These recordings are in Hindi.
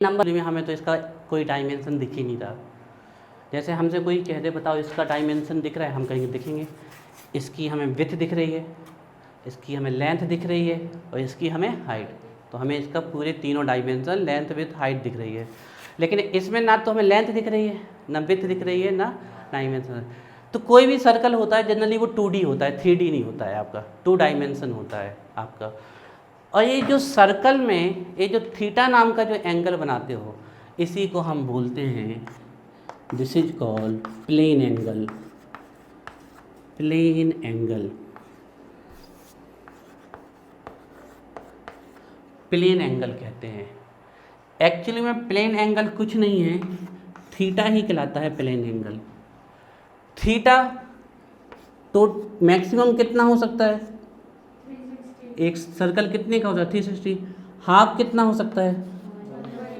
नंबर में हमें तो इसका कोई डायमेंशन दिख ही नहीं रहा। जैसे हमसे कोई कह दे बताओ इसका डायमेंशन दिख रहा है, हम कहेंगे दिखेंगे। इसकी हमें विड्थ दिख रही है, इसकी हमें लेंथ दिख रही है और इसकी हमें हाइट। तो हमें इसका पूरे तीनों डायमेंशन लेंथ विड्थ हाइट दिख रही है। लेकिन इसमें ना तो हमें लेंथ दिख रही है, ना विड्थ दिख रही है, ना डायमेंशन। तो कोई भी सर्कल होता है जनरली वो 2D होता है, 3D नहीं होता है आपका, 2 डायमेंशन होता है आपका। और ये जो सर्कल में ये जो थीटा नाम का जो एंगल बनाते हो, इसी को हम बोलते हैं, this is called plane angle. Plane angle, plane angle कहते हैं। एक्चुअली में प्लेन एंगल कुछ नहीं है, थीटा ही कहलाता है प्लेन एंगल। थीटा तो मैक्सिमम कितना हो सकता है, एक सर्कल कितने का होता है 360, हाफ कितना हो सकता है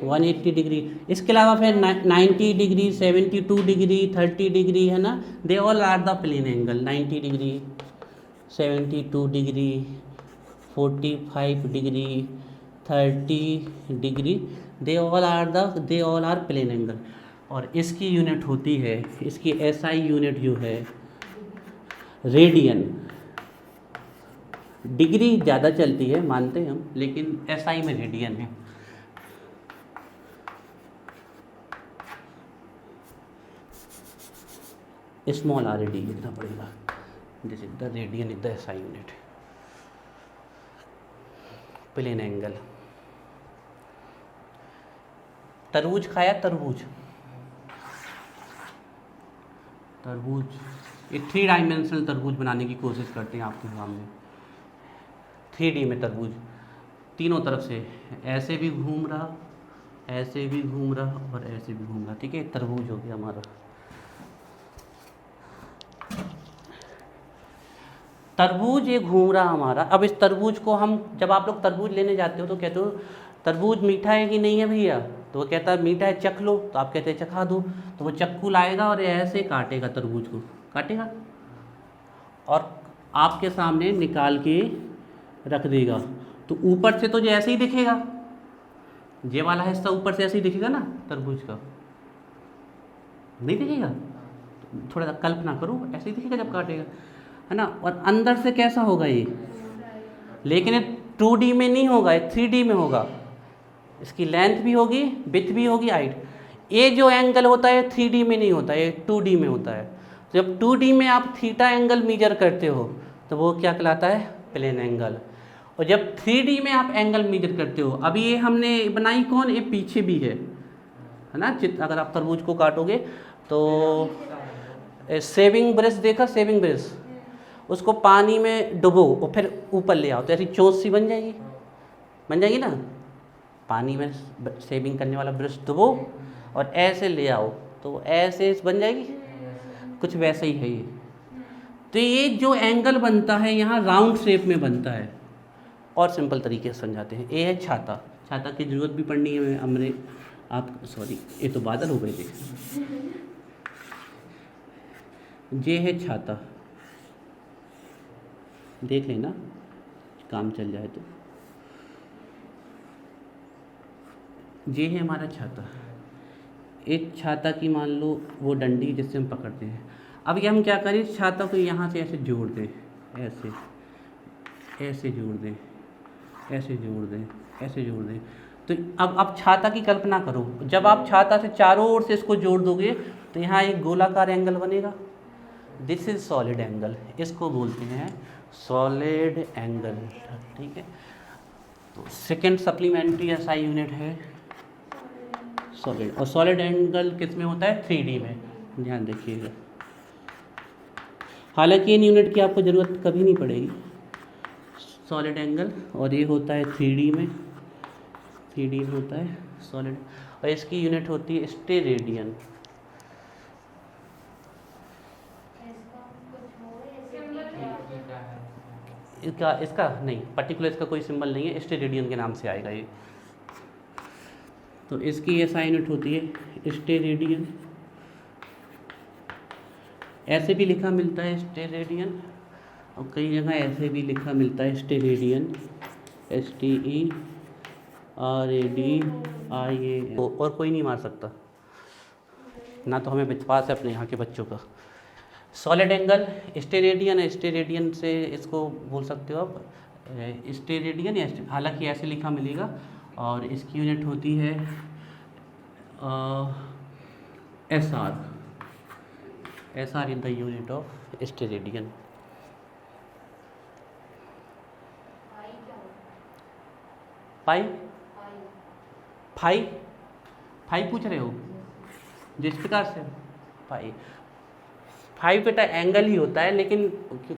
180 डिग्री। इसके अलावा फिर 90 डिग्री, 72 डिग्री, 30 डिग्री, है ना, they all are the plane angle. 90 degree, 72 degree, 45 degree, 30 degree, they all are plane angle. और इसकी यूनिट होती है, इसकी एसआई यूनिट जो है रेडियन। डिग्री ज़्यादा चलती है मानते हैं हम, लेकिन एसआई में रेडियन है। स्मॉल आर डी लिखना पड़ेगा, this is the radian is the SI unit. Plane angle. तरबूज खाया, तरबूज, तरबूज, ये 3 डायमेंशनल तरबूज बनाने की कोशिश करते हैं आपके सामने। 3D में तरबूज तीनों तरफ से ऐसे भी घूम रहा, ऐसे भी घूम रहा और ऐसे भी घूम रहा। ठीक है, तरबूज हो गया हमारा। तरबूज ये घूम रहा हमारा। अब इस तरबूज को हम, जब आप लोग तरबूज लेने जाते हो तो कहते हो तरबूज मीठा है कि नहीं है भैया, तो वो कहता है मीठा है, चख लो। तो आप कहते हैं चखा दो, तो वो चक्कू लाएगा और ऐसे काटेगा, तरबूज को काटेगा और आपके सामने निकाल के रख देगा। तो ऊपर से तो जो ऐसे ही दिखेगा, ये वाला हिस्सा ऊपर से ऐसे ही दिखेगा ना तरबूज का, नहीं दिखेगा? तो थोड़ा सा कल्पना करो, ऐसे ही दिखेगा जब काटेगा, है ना। और अंदर से कैसा होगा ये, लेकिन ये 2D में नहीं होगा, ये 3D में होगा। इसकी लेंथ भी होगी, विड्थ भी होगी, हाइट। ये जो एंगल होता है 3D में नहीं होता, ये 2D में होता है। जब 2D में आप थीटा एंगल मेजर करते हो तो वो क्या कहलाता है, प्लेन एंगल। और जब 3D में आप एंगल मेजर करते हो, अभी ये हमने बनाई कौन, ये पीछे भी है ना। अगर आप तरबूज को काटोगे तो सेविंग ब्रश देखा, सेविंग ब्रश, उसको पानी में डुबो और फिर ऊपर ले आओ तो ऐसी चोंच सी बन जाएगी, बन जाएगी ना। पानी में सेविंग करने वाला ब्रश डुबो और ऐसे ले आओ तो ऐसे बन जाएगी, कुछ वैसे ही है ये। तो ये जो एंगल बनता है यहाँ राउंड शेप में बनता है। और सिंपल तरीके से समझाते हैं, ये है छाता। छाता की ज़रूरत भी पड़नी है हमने, आप सॉरी ये तो बादल हो गए थे। ये है छाता, देख लेना काम चल जाए तो। ये है हमारा छाता। एक छाता की मान लो वो डंडी जिससे हम पकड़ते हैं। अब ये हम क्या करें, छाता को यहाँ से ऐसे जोड़ दें, ऐसे ऐसे जोड़ दें, ऐसे जोड़ दें, ऐसे जोड़ दें। तो अब छाता की कल्पना करो, जब आप छाता से चारों ओर से इसको जोड़ दोगे तो यहाँ एक गोलाकार एंगल बनेगा। दिस इज सॉलिड एंगल, इसको बोलते हैं सॉलिड एंगल। ठीक है, तो सेकेंड सप्लीमेंट्री एसआई यूनिट है सॉलिड। और सॉलिड एंगल किस में होता है, 3D में, ध्यान देखिएगा। हालांकि इन यूनिट की आपको ज़रूरत कभी नहीं पड़ेगी, सॉलिड एंगल। और ये होता है 3D में, 3D में होता है सॉलिड। और इसकी यूनिट होती है स्टेरेडियन। इसका नहीं पर्टिकुलर, इसका कोई सिंबल नहीं है, स्टेरेडियन के नाम से आएगा ये। तो इसकी ऐसा यूनिट होती है स्टेरेडियन। ऐसे भी लिखा मिलता है स्टेरेडियन, और कई जगह ऐसे भी लिखा मिलता है स्टेरेडियन, STE RADIA और कोई नहीं मार सकता, ना तो हमें विश्वास है अपने यहाँ के बच्चों का। सॉलिड एंगल स्टेरेडियन, स्टेरेडियन से इसको बोल सकते हो आप स्टेरेडियन या हालांकि ऐसे लिखा मिलेगा, और इसकी यूनिट होती है SR, SR is the unit of steradian. Pi phi phi पूछ रहे हो जिस प्रकार से फाई, फाई बेटा एंगल ही होता है, लेकिन